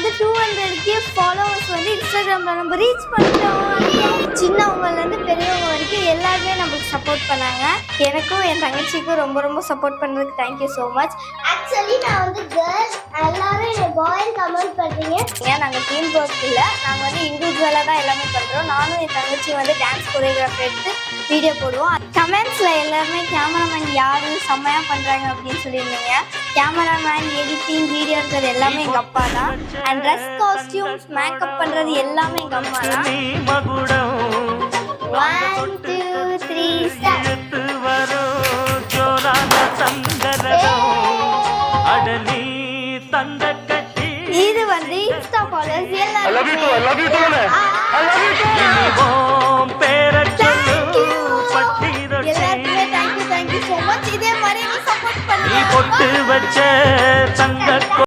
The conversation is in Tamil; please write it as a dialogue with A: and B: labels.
A: வந்து 200K ஃபாலோவர்ஸ் வந்து இன்ஸ்டாகிராமில் நம்ம ரீச் பண்ணிட்டோம். சின்னவங்கலேருந்து பெரியவங்க வரைக்கும் எல்லாருமே நமக்கு சப்போர்ட் பண்ணாங்க. எனக்கும் என் தங்கச்சிக்கும் ரொம்ப ரொம்ப சப்போர்ட் பண்ணுறதுக்கு தேங்க்யூ ஸோ மச்.
B: ஆக்சுவலி நான் வந்து கேர்ள்ஸ் எல்லாரும் என்னை பாய்ன்னு கமெண்ட் பண்ணுறீங்க.
A: ஏன் நாங்கள் டீம் ஒர்க் இல்லை, நாங்கள் வந்து இண்டிவிஜுவலாக தான் எல்லாமே பண்ணுறோம். நானும் என் தங்கச்சி வந்து டான்ஸ் கொரியோகிராஃபர் எடுத்து வீடியோ போடுவோம். கமெண்ட்ஸில் எல்லாருமே கேமராமேன் யார் செம்மையாக பண்ணுறாங்க அப்படின்னு சொல்லியிருந்தீங்க. கேமராமேன், எடிட்டிங், வீடியோ இருக்கிறது எல்லாமே எங்கள் அப்பா தான். அண்ட் ட்ரெஸ், காஸ்டியூம்ஸ், மேக்கப் பண்ணுறது எல்லாமே எங்கள் அம்மா தான். 1 2 3 ஸ்டார்ட். இது வந்து இன்ஸ்டா ஃபாலோவர்ஸ் எல்லாரும் தேங்க்யூ ஸோ மச். இதே மாதிரி சப்போர்ட் பண்ணுங்க.